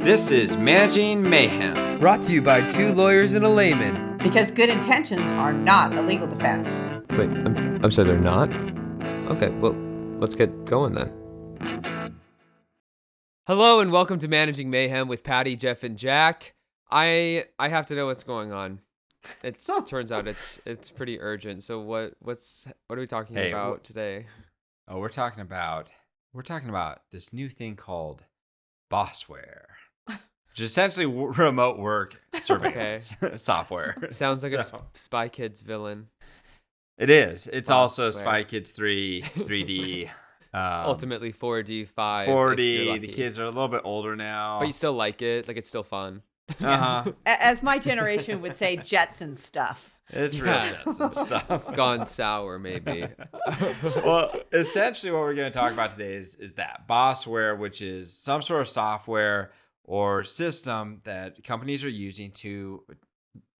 This is Managing Mayhem. Brought to you by two lawyers and a layman. Because good intentions are not a legal defense. Wait, I'm sorry, they're not? Okay, well, let's get going then. Hello and welcome to Managing Mayhem with Patty, Jeff, and Jack. I have to know what's going on. It turns out it's pretty urgent. So what are we talking about today? Oh, we're talking about this new thing called Bossware, which is essentially remote work surveillance software. Sounds like a Spy Kids villain. It is. It's Bossware. also Spy Kids 3D. Ultimately 4D, 5. 4D. The kids are a little bit older now. But you still like it. Like, it's still fun. Uh-huh. As my generation would say, Jetson stuff. It's real Jetson stuff. Gone sour, maybe. Well, essentially what we're going to talk about today is that Bossware, which is some sort of software or system that companies are using to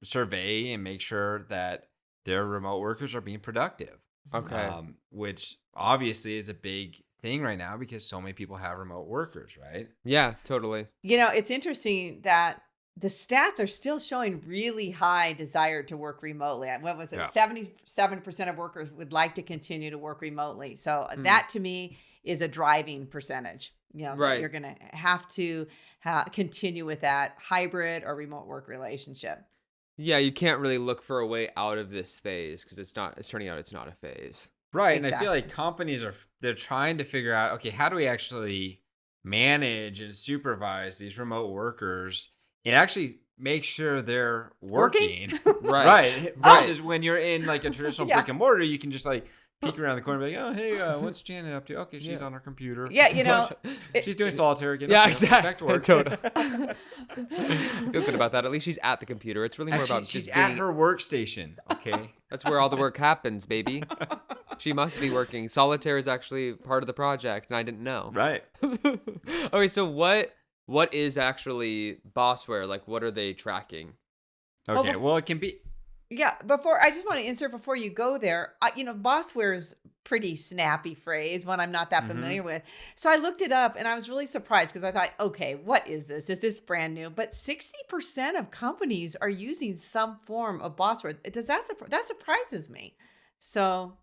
survey and make sure that their remote workers are being productive. Okay. Which obviously is a big thing right now because so many people have remote workers, right? Yeah, totally. You know, it's interesting that the stats are still showing really high desire to work remotely. What was it? Yeah. 77% of workers would like to continue to work remotely. So that to me is a driving percentage. You know, Right. that you're going to have to continue with that hybrid or remote work relationship. Yeah, you can't really look for a way out of this phase because it's turning out it's not a phase. Right. Exactly. And I feel like companies they're trying to figure out, okay, how do we actually manage and supervise these remote workers and actually make sure they're working? Right. Versus when you're in like a traditional brick and mortar, you can just like peek around the corner and be like, oh, hey, what's Janet up to? Okay, she's on her computer. Yeah, you know. She's doing solitaire again. Yeah, Okay, exactly. Back to work. Totally. Feel good about that. At least she's at the computer. It's really more Actually, about she's just at being... her workstation. Okay. That's where all the work happens, baby. She must be working. Solitaire is actually part of the project, and I didn't know. Right. Okay, so what is actually Bossware? Like, what are they tracking? Okay. Well, it can be. Yeah, I just want to insert before you go there, Bossware is pretty snappy phrase, one I'm not that familiar with. So I looked it up and I was really surprised because I thought, okay, what is this? Is this brand new? But 60% of companies are using some form of Bossware. That surprises me. So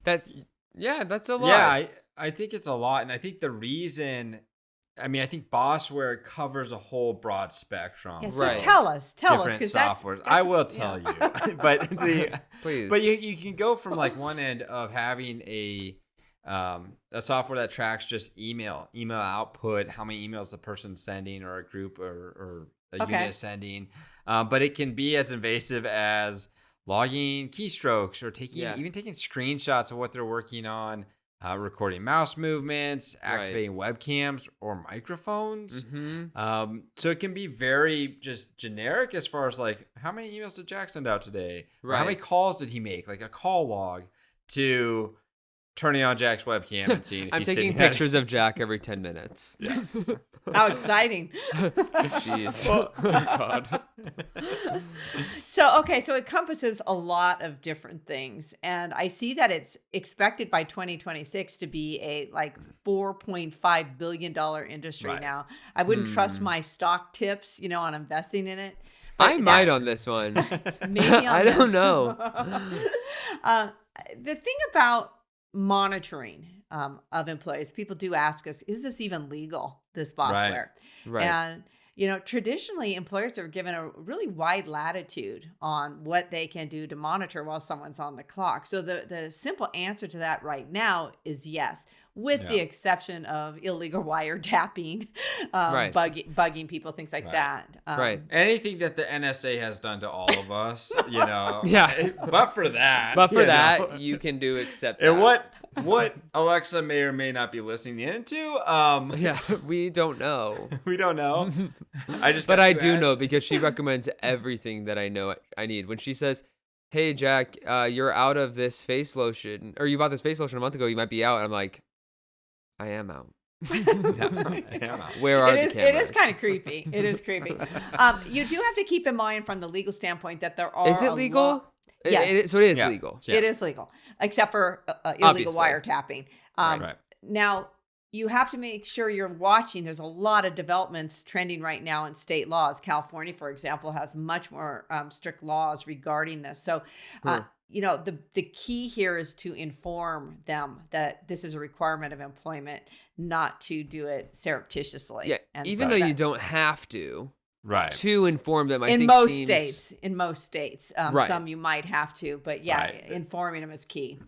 That's a lot. Yeah, I think it's a lot. And I think the reason, I think Bossware covers a whole broad spectrum. yeah, so Right. tell us, Different softwares. I will just- tell you. But Please. But you can go from like one end of having a software that tracks just email output, how many emails the person's sending or a group or a unit is sending. But it can be as invasive as logging keystrokes or even taking screenshots of what they're working on, recording mouse movements, activating webcams or microphones. So it can be very just generic as far as like, how many emails did Jack send out today? Or how many calls did he make? Like a call log, to turning on Jack's webcam and seeing if I'm he's taking sitting at pictures of Jack every 10 minutes. Yes. How exciting. Jeez. Well, God. So it encompasses a lot of different things. And I see that it's expected by 2026 to be a like $4.5 billion industry now. I wouldn't trust my stock tips, on investing in it. But I might on this one. Maybe on I don't this. know. The thing about monitoring of employees, people do ask us, is this even legal, this Bossware? Right. And, traditionally employers are given a really wide latitude on what they can do to monitor while someone's on the clock. So the simple answer to that right now is yes, with the exception of illegal wiretapping, bugging people, things like that. Right. Anything that the NSA has done to all of us, Yeah. But for that. But for that, you can do except And that. what Alexa may or may not be listening into, Yeah, we don't know. we don't know. But I do know because she recommends everything that I know I need. When she says, hey, Jack, you're out of this face lotion, or you bought this face lotion a month ago, you might be out. I'm like, I am out. Where are the cameras? It is kind of creepy. It is creepy. You do have to keep in mind from the legal standpoint that there are Is it legal? Yes. So it is legal. Yeah. It is legal, except for illegal Obviously. wiretapping. Right. Now, you have to make sure you're watching. There's a lot of developments trending right now in state laws. California, for example, has much more strict laws regarding this. So, the key here is to inform them that this is a requirement of employment, not to do it surreptitiously. Yeah, and even though you don't have to. Right. To inform them, I think in most states, some you might have to, but informing them is key.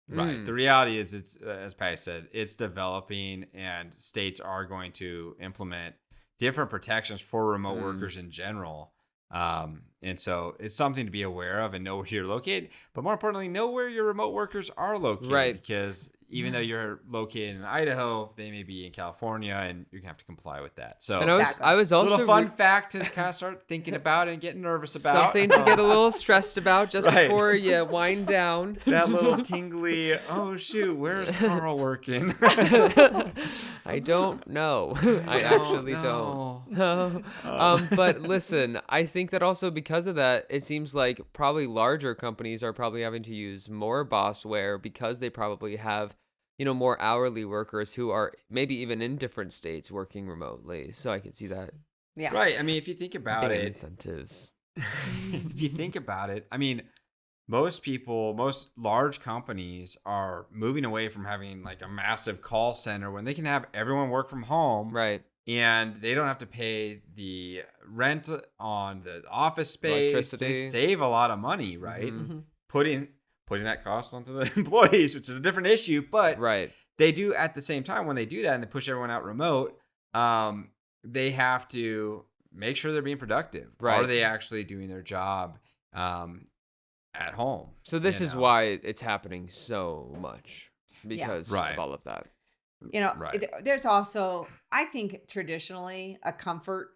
Right. The reality is, it's as Patty said, it's developing, and states are going to implement different protections for remote workers in general. And so it's something to be aware of and know where you're located, but more importantly, know where your remote workers are located. Right. Because even though you're located in Idaho, they may be in California, and you're gonna have to comply with that. So, and I was also a little fun fact to kind of start thinking about and getting nervous about. Something to get a little stressed about just before you wind down. That little tingly, oh shoot, where's Carl working? I don't know. I actually don't. No. But listen, I think that also because of that, it seems like probably larger companies are probably having to use more Bossware because they probably have, more hourly workers who are maybe even in different states working remotely. So I can see that. Yeah. Right. I mean, if you think about it, incentive. If you think about it, I mean, most large companies are moving away from having like a massive call center when they can have everyone work from home. Right. And they don't have to pay the rent on the office space. Electricity. They save a lot of money, right? Mm-hmm. Putting that cost onto the employees, which is a different issue. But they do at the same time, when they do that and they push everyone out remote, they have to make sure they're being productive. Right. Are they actually doing their job at home? So this is why it's happening so much, because of all of that. There's also, I think, traditionally a comfort,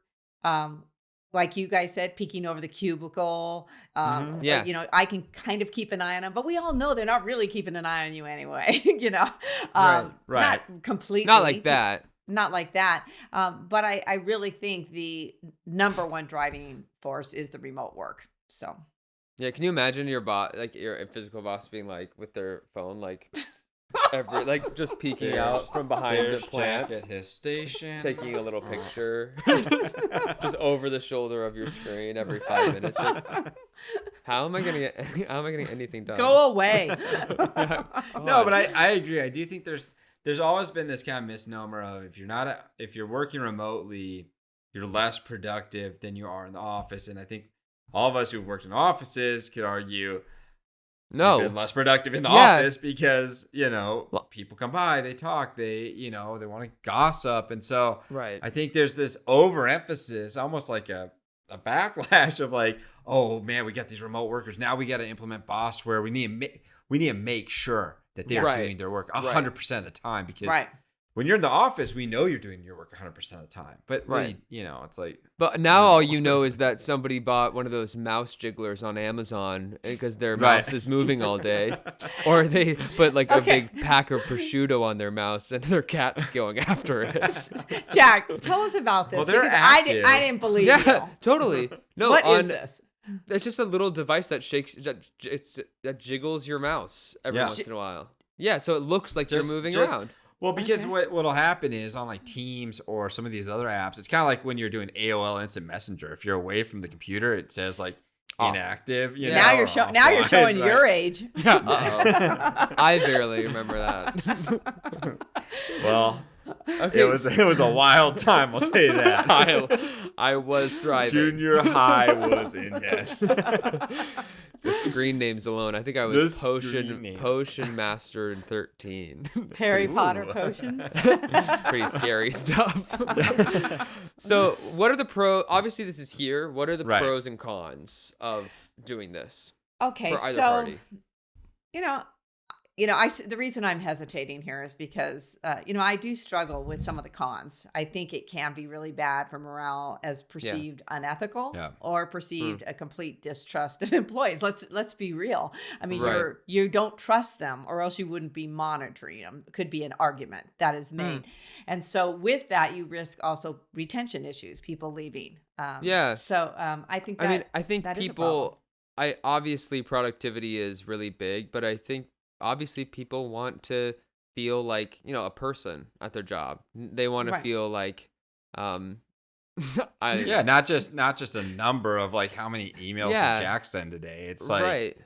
like you guys said, peeking over the cubicle. I can kind of keep an eye on them, but we all know they're not really keeping an eye on you anyway. Not completely, not like that. Not like that. But I really think the number one driving force is the remote work. So. Yeah, can you imagine your boss, like your physical boss, being like with their phone, like just peeking out from behind the plant at his station, taking a little picture, just over the shoulder of your screen every 5 minutes. Like, how am I getting anything done? Go away. No, but I agree. I do think there's always been this kind of misnomer of if you're working remotely, you're less productive than you are in the office, and I think all of us who've worked in offices could argue you've been less productive in the office because, people come by, they talk, they want to gossip. And so I think there's this overemphasis, almost like a backlash of like, oh man, we got these remote workers. Now we got to implement Bossware. We need to make sure that they're doing their work 100% of the time, because when you're in the office, we know you're doing your work 100% of the time. But really, it's like. But now all you know is that somebody bought one of those mouse jigglers on Amazon because their mouse is moving all day, or they put like a big pack of prosciutto on their mouse and their cat's going after it. Jack, tell us about this. Well, they're because active. I didn't believe you. Yeah, totally. No, what is this? It's just a little device that that jiggles your mouse every once in a while. Yeah, so it looks like you're moving around. Well, because what'll happen is on like Teams or some of these other apps, it's kind of like when you're doing AOL Instant Messenger. If you're away from the computer, it says like inactive. Now you're showing your age. I barely remember that. Well, it was a wild time. I'll tell you that. I was thriving. Junior high was intense. The screen names alone. I think I was Potion Master in 13. Harry Potter potions. Pretty scary stuff. So what are the pros? Obviously this is here. What are the pros and cons of doing this? Okay, for either party? The reason I'm hesitating here is because, I do struggle with some of the cons. I think it can be really bad for morale as perceived unethical or perceived a complete distrust of employees. Let's be real. I mean, you don't trust them, or else you wouldn't be monitoring them. Could be an argument that is made. And so with that, you risk also retention issues, people leaving. So I think that, I think that people, obviously productivity is really big, but I think obviously people want to feel like, a person at their job. They want to Right. feel like, Yeah, not just a number of like how many emails Yeah. did Jack send today. It's like right.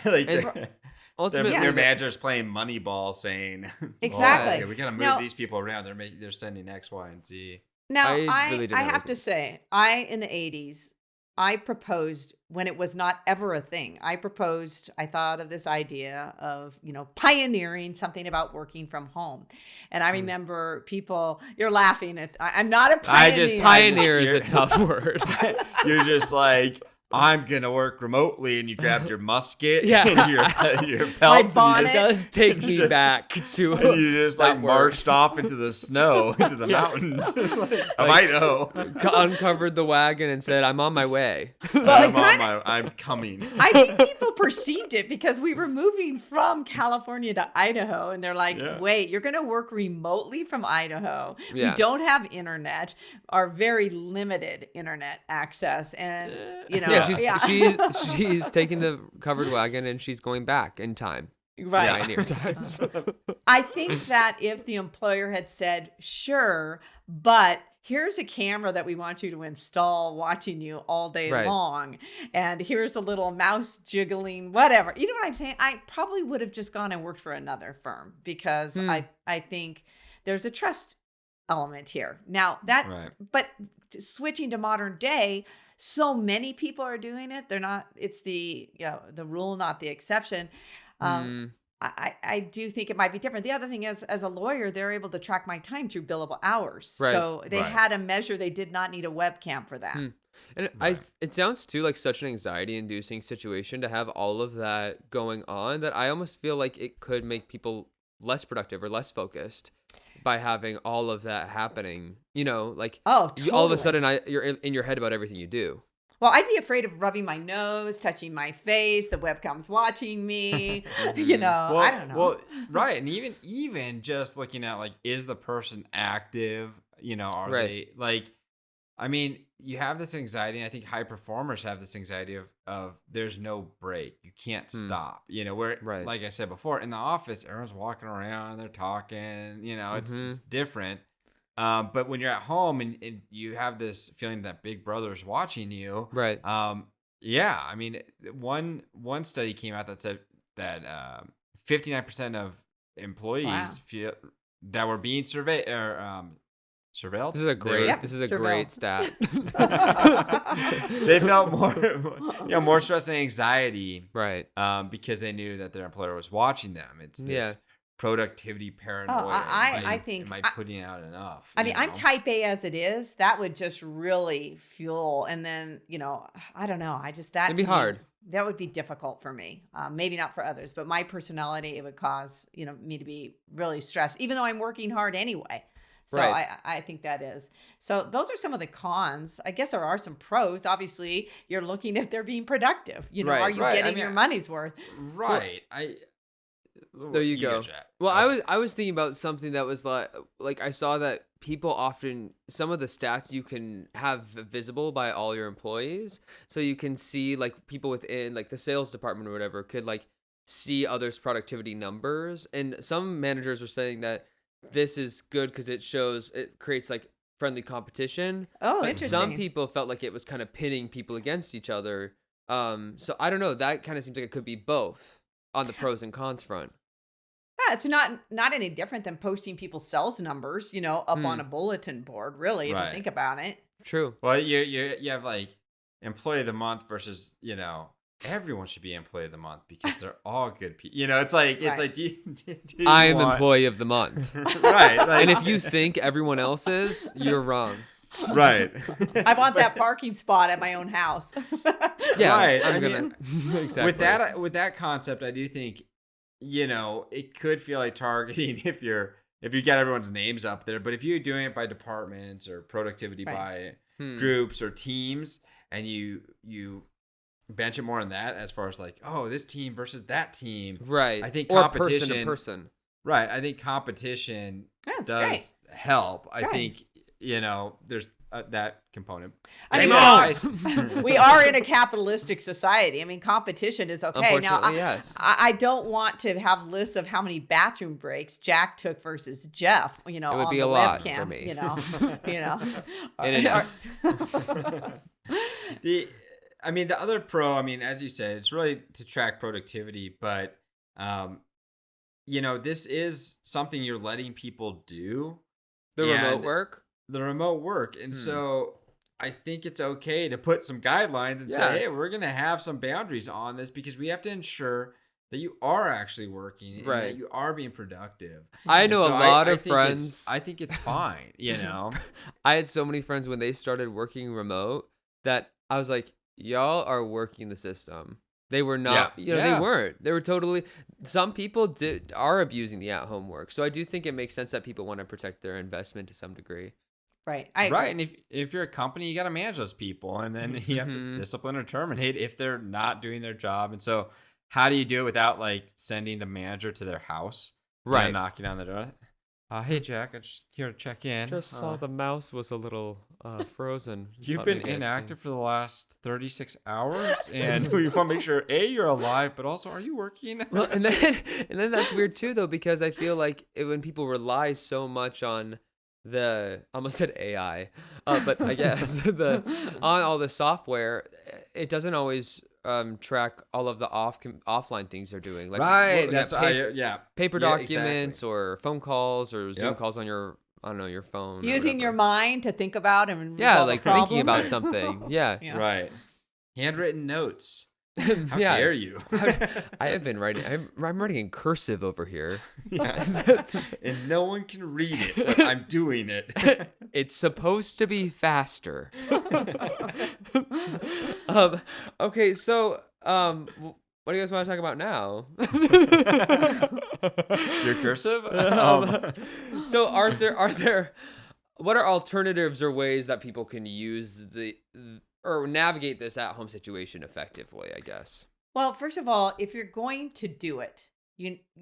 like And their, ultimately, their that- manager's playing Moneyball, saying, Exactly. okay, we got to move Now- these people around. They're sending X, Y, and Z. Now, I I really didn't know have what to say, in the 80s, I proposed when it was not ever a thing. I thought of this idea of, pioneering something about working from home. And I remember people, you're laughing at, I'm not a pioneer. pioneer is a you're- tough word. You're just like, I'm gonna work remotely, and you grabbed your musket, Yeah. and your belt, and bonnet. It does take me Just- back to and you just that like word. marched off into the snow, into the mountains of Idaho. uncovered the wagon and said, "I'm on my way." I'm coming. I think people perceived it because we were moving from California to Idaho, and they're like, Yeah. wait, you're going to work remotely from Idaho. Yeah. We don't have internet, or very limited internet access. And, She's taking the covered wagon and she's going back in time. right. Pioneer times. I think that if the employer had said, sure, but here's a camera that we want you to install watching you all day Right. long, and here's a little mouse jiggling, whatever. You know what I'm saying? I probably would have just gone and worked for another firm because I think there's a trust element here. Now that, Right. but switching to modern day, so many people are doing it. They're not, it's the rule, not the exception. I do think it might be different. The other thing is, as a lawyer, they're able to track my time through billable hours. Right. So they Right. had a measure. They did not need a webcam for that. And Right. it sounds too like such an anxiety-inducing situation to have all of that going on that I almost feel like it could make people less productive or less focused by having all of that happening. Like Oh, totally. all of a sudden you're in your head about everything you do. Well, I'd be afraid of rubbing my nose, touching my face. The webcam's watching me. I don't know. Well, right, and even just looking at like, is the person active? Are Right. they like? I mean, you have this anxiety, and I think high performers have this anxiety of there's no break. You can't stop. Where Right. like I said before, in the office, everyone's walking around, they're talking. It's different. But when you're at home and you have this feeling that Big Brother's watching you, Right. yeah, I mean, one study came out that said that 59% of employees Wow. feel that were being surveyed or surveilled. This is a great Yep, this is a surveilled. great stat. They felt more stress and anxiety, Right. because they knew that their employer was watching them. It's this productivity paranoia. I think- am I putting out enough? I mean, I'm type A as it is. That would just really fuel. And then, I don't know. That'd be hard. That would be difficult for me. Maybe not for others, but my personality, it would cause, me to be really stressed, even though I'm working hard anyway. So Right. I think that is. So those are some of the cons. I guess there are some pros. Obviously, you're looking if they're being productive. Right. Are you Right. I getting mean, your money's worth? right. There you go. Jack. Well, Okay. I was thinking about something that was like I saw that people often, some of the stats you can have visible by all your employees, so you can see like people within like the sales department or whatever could like see others' productivity numbers, and some managers were saying that this is good because it creates like friendly competition. Oh, But interesting. some people felt like it was kind of pitting people against each other. So I don't know. That kind of seems like it could be both on the pros and cons front. Yeah, it's not any different than posting people's sales numbers, up on a bulletin board, really, if Right. you think about it. True. Well, you have like employee of the month versus everyone should be employee of the month because they're all good people. It's like Right. do you I am want- employee of the month. right? Like, And if you think everyone else is, you're wrong. right, I want that parking spot at my own house. Yeah, Right, I'm I gonna exactly. with that concept, I do think it could feel like targeting if you get everyone's names up there, but if you're doing it by departments or productivity Right. by groups or teams, and you bench it more on that as far as like, oh, this team versus that team, right. I think or competition, person to person. right? I think competition That's does great. help. I Right. think there's that component. I mean, Guys. we are in a capitalistic society. I mean, competition is okay. Now, Unfortunately, yes. I don't want to have lists of how many bathroom breaks Jack took versus Jeff. It would be the a lot webcam, for me. In and out. The other pro, as you said, it's really to track productivity, but this is something you're letting people do. The remote work. And so I think it's okay to put some guidelines and say, hey, we're going to have some boundaries on this because we have to ensure that you are actually working and that you are being productive. I know a lot of friends. I think it's fine, I had so many friends when they started working remote that I was like, y'all are working the system. They were not, they weren't. They were totally, some people are abusing the at-home work. So I do think it makes sense that people want to protect their investment to some degree. Right. And if you're a company, you got to manage those people, and then you have to discipline or terminate if they're not doing their job. And so how do you do it without sending the manager to their house? Right. Knocking on the door. Hey, Jack, I'm just here to check in. Just saw the mouse was a little frozen. You've been inactive for the last 36 hours, and we want to make sure, A, you're alive, but also, are you working? Well, and then that's weird too, though, because I feel like when people rely so much on I almost said AI, but I guess on all the software, it doesn't always track all of the offline things they're doing. Paper documents or phone calls or Zoom calls on your phone. Using your mind to think about and resolve a problem. Thinking about something. Yeah. Right. Handwritten notes. How dare you? I have been writing. I'm writing in cursive over here. Yeah. And no one can read it, but I'm doing it. It's supposed to be faster. Okay, so what do you guys want to talk about now? Your cursive? So are there what are alternatives or ways that people can use or navigate this at-home situation effectively, I guess? Well, first of all, if you're going to do it,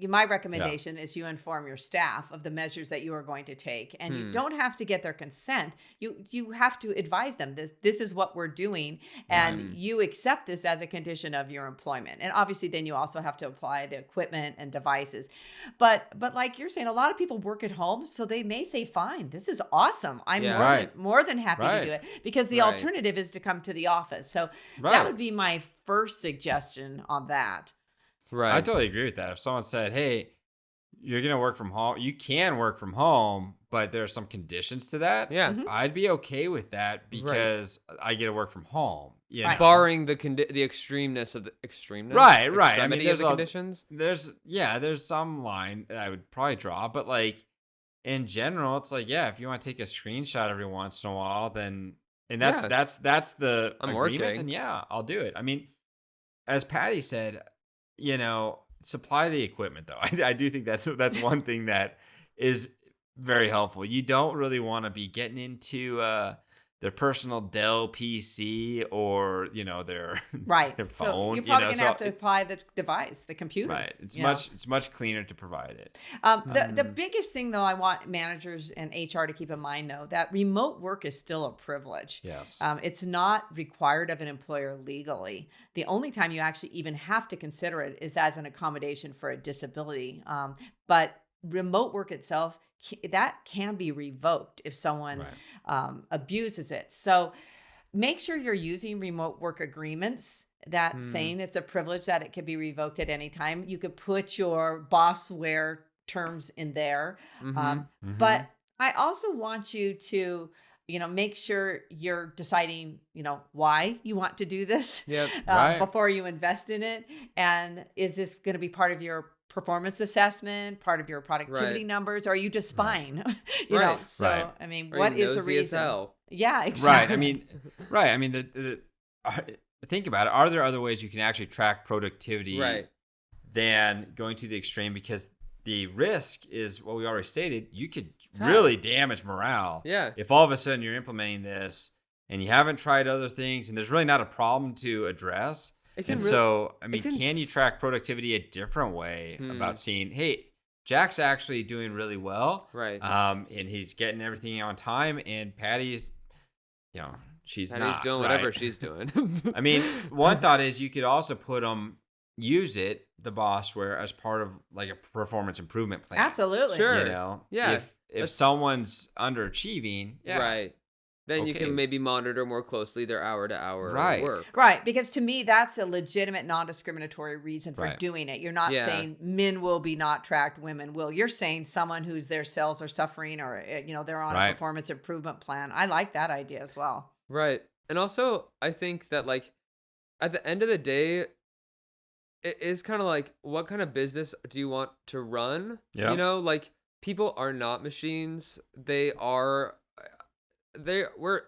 my recommendation is you inform your staff of the measures that you are going to take, and you don't have to get their consent. You have to advise them that this is what we're doing, and you accept this as a condition of your employment. And obviously, then you also have to apply the equipment and devices. But like you're saying, a lot of people work at home, so they may say, "Fine, this is awesome. I'm more than happy to do it," because the alternative is to come to the office. So that would be my first suggestion on that. Right. I totally agree with that. If someone said, hey, you're going to work from home, you can work from home, but there are some conditions to that. Yeah. I'd be okay with that because I get to work from home. Barring the extremeness of the extremeness. Right. Extremity of the conditions. There's some line that I would probably draw, but in general, it's if you want to take a screenshot every once in a while, then, and that's the I'm agreement, working. then I'll do it. As Patty said, supply the equipment though. I do think that's one thing that is very helpful. You don't really want to be getting into their personal Dell PC or their their phone. So you're probably gonna have to apply the device, the computer. Right. It's much cleaner to provide it. The biggest thing though, I want managers and HR to keep in mind though, that remote work is still a privilege. Yes. It's not required of an employer legally. The only time you actually even have to consider it is as an accommodation for a disability. But remote work itself, that can be revoked if someone abuses it. So make sure you're using remote work agreements that saying it's a privilege that it can be revoked at any time. You could put your Bossware terms in there. But I also want you to make sure you're deciding, why you want to do this before you invest in it. And is this going to be part of your performance assessment, part of your productivity numbers, or are you just spying? So, what is the reason? Yeah, exactly. Think about it. Are there other ways you can actually track productivity than going to the extreme? Because the risk is what we already stated. You could really damage morale. Yeah. If all of a sudden you're implementing this and you haven't tried other things and there's really not a problem to address. Can you track productivity a different way about seeing, hey, Jack's actually doing really well. Right. And he's getting everything on time. And Patty's, she's Patty's not. doing whatever she's doing. I mean, one thought is you could also put them, use it, the Bossware, as part of like a performance improvement plan. Absolutely. Sure. Yeah. If someone's underachieving, right. Then you can maybe monitor more closely their hour-to-hour work. Right, because to me, that's a legitimate non-discriminatory reason for doing it. You're not saying men will be not tracked, women will. You're saying someone whose their cells are suffering or, they're on a performance improvement plan. I like that idea as well. Right. And also, I think that, like, at the end of the day, it is kind of like, what kind of business do you want to run? Yeah. Like, people are not machines. We're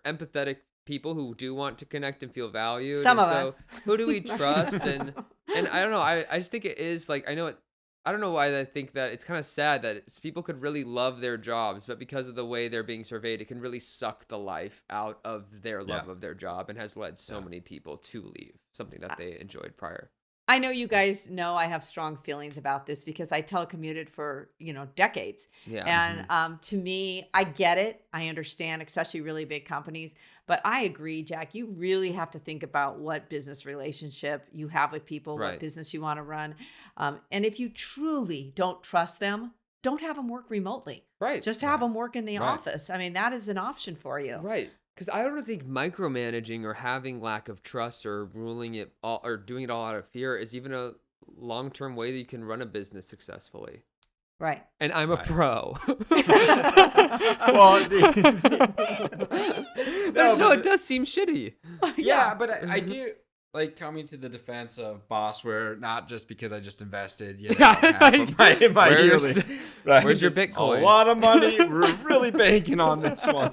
empathetic people who do want to connect and feel valued. Some of us. Who do we trust? and I don't know. I just think it is like, I don't know why I think that it's kind of sad that people could really love their jobs, but because of the way they're being surveyed, it can really suck the life out of their love of their job and has led so many people to leave something that they enjoyed prior. I know you guys know I have strong feelings about this because I telecommuted for, decades. Yeah. And to me, I get it. I understand, especially really big companies. But I agree, Jack, you really have to think about what business relationship you have with people, what business you want to run. And if you truly don't trust them, don't have them work remotely. Right. Just have them work in the office. I mean, that is an option for you. Right. Because I don't think micromanaging or having lack of trust or ruling it all or doing it all out of fear is even a long-term way that you can run a business successfully. Right. And I'm a pro. Well, no, it does seem shitty. Yeah, but I do like coming to the defense of Bossware, not just because I just invested, half of my yearly. Where's your Bitcoin? A lot of money. We're really banking on this one.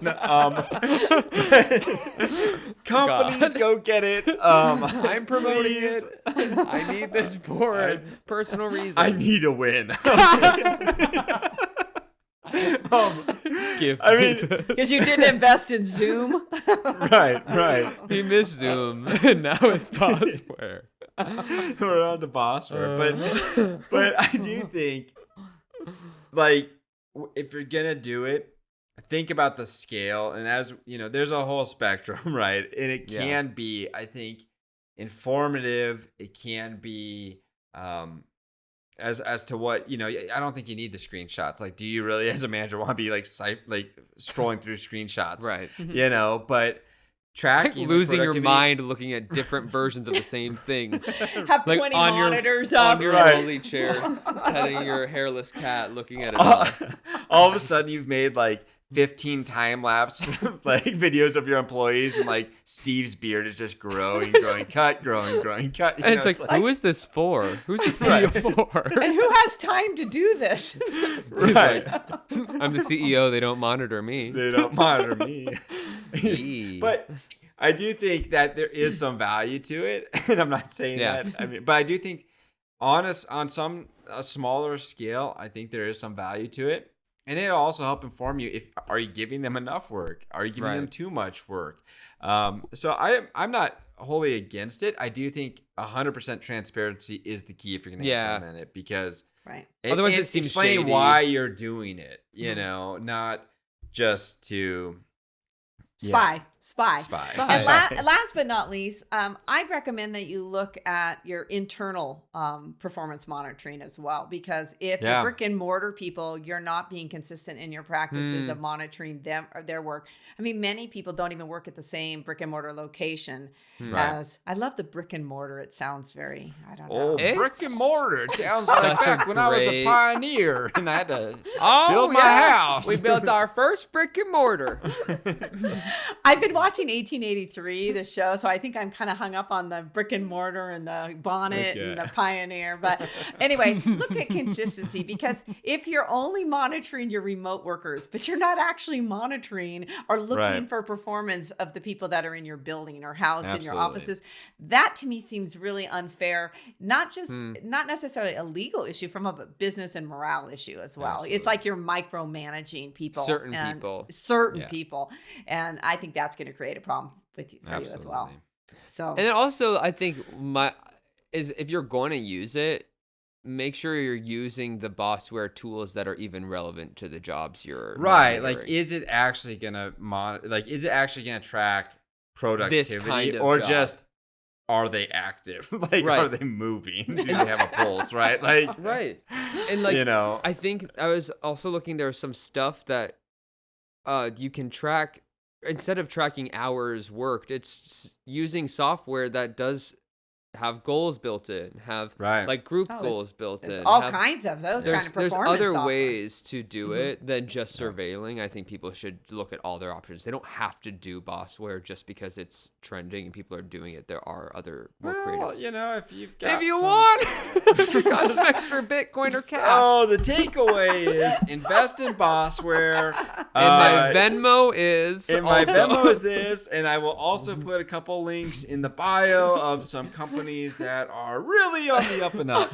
Companies, go get it. I'm promoting it. I need this for personal reasons. I need a win. Because you didn't invest in Zoom. Right. He missed Zoom, and now it's Bossware. We're on to Bossware, but I do think, like, if you're gonna do it, think about the scale, and as there's a whole spectrum, right? And it can be, I think, informative. It can be, as to what I don't think you need the screenshots. Like, do you really, as a manager, want to be like scrolling through screenshots? Right. But tracking, like losing your mind looking at different versions of the same thing. Have like 20 monitors up on your rolly chair, petting your hairless cat, looking at it. All of a sudden, you've made like 15 time lapse like videos of your employees, and like Steve's beard is just growing, cut. And it's like, who is this for? Who's this video for? And who has time to do this? Right. I'm the CEO. They don't monitor me. But I do think that there is some value to it, and I'm not saying that. But I do think, on a smaller scale, I think there is some value to it. And it'll also help inform you are you giving them enough work? Are you giving them too much work? So I'm not wholly against it. I do think 100% transparency is the key if you're going to implement it, because otherwise it seems explaining shady. why you're doing it, not just to Spy. Spy. And last but not least, I'd recommend that you look at your internal performance monitoring as well, because if the brick and mortar people, you're not being consistent in your practices of monitoring them or their work. I mean, many people don't even work at the same brick and mortar location as. I love the brick and mortar. It sounds very, I don't know. Oh, brick and mortar. It sounds like back when I was a pioneer and I had to build my house. We built our first brick and mortar. I've been watching 1883, the show, so I think I'm kind of hung up on the brick and mortar and the bonnet and the pioneer. But anyway, look at consistency, because if you're only monitoring your remote workers, but you're not actually monitoring or looking for performance of the people that are in your building or housed in your offices, that to me seems really unfair. Not necessarily a legal issue, from a business and morale issue as well. Absolutely. It's like you're micromanaging people. Certain people. And I think that's going to create a problem for you as well. So, and then also, I think if you're going to use it, make sure you're using the Bossware tools that are even relevant to the jobs you're right. monitoring. Like, is it actually gonna is it actually gonna track productivity, kind of or job. just are they active? Like, Right. are they moving? Do they have a pulse? Right. Like, Right. And like, I think I was also looking, there was some stuff that you can track instead of tracking hours worked. It's using software that does have goals built in, have Right. like group Oh, goals built There's in. all have- kinds of those kind of There's performance other software. ways to do it than just surveilling. I think people should look at all their options. They don't have to do Bossware just because it's trending and people are doing it. There are other more well, creative. if you've got If you some- want, got some extra Bitcoin or cash. So the takeaway is invest in Bossware. And my Venmo is And my also- Venmo is this, and I will also put a couple links in the bio of some companies that are really on the up and up.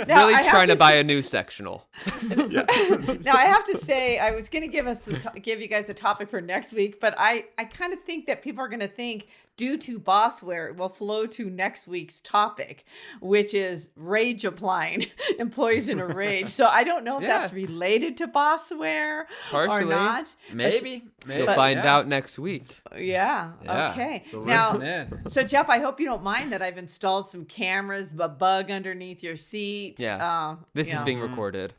Now, really I have trying to to buy say- a new sectional. Now I have to say, I was going to give you guys the topic for next week, but I kind of think that people are going to think, due to Bossware, it will flow to next week's topic, which is rage applying, employees in a rage. So I don't know if that's related to Bossware or Partially. not. Maybe. You'll find out next week. Yeah. Yeah. Okay. So Now, listen in. so Jeff, I hope you don't mind that I've installed some cameras, a bug underneath your seat. Yeah. This you is know. being recorded.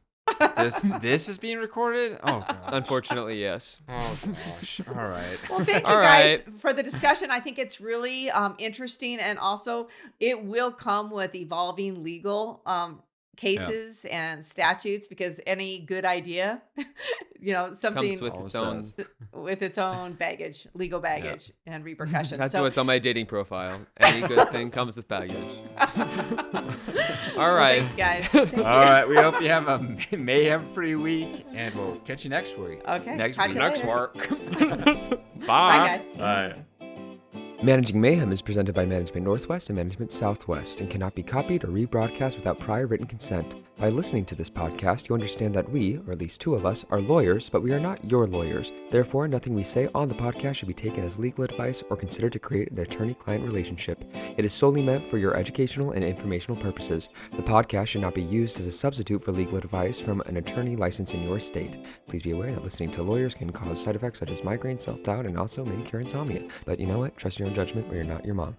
This is being recorded? Oh, gosh. Unfortunately, yes. Oh, gosh. All right. Well, thank you All guys right. for the discussion. I think it's really interesting, and also it will come with evolving legal cases and statutes, because any good idea, something Comes with Always its own. does. with its own baggage, legal baggage, and repercussions. That's So, what's on my dating profile. Any good thing comes with baggage. All well, right. thanks, guys. Thank you. All right. We hope you have a mayhem-free week, and we'll catch you next week. Okay. Next talk week. to you Next later. work. Bye, guys. Bye. Managing Mayhem is presented by Management Northwest and Management Southwest and cannot be copied or rebroadcast without prior written consent. By listening to this podcast, you understand that we, or at least two of us, are lawyers, but we are not your lawyers. Therefore, nothing we say on the podcast should be taken as legal advice or considered to create an attorney-client relationship. It is solely meant for your educational and informational purposes. The podcast should not be used as a substitute for legal advice from an attorney licensed in your state. Please be aware that listening to lawyers can cause side effects such as migraine, self-doubt, and also may cure insomnia. But you know what? Trust your own judgment, or you're not your mom.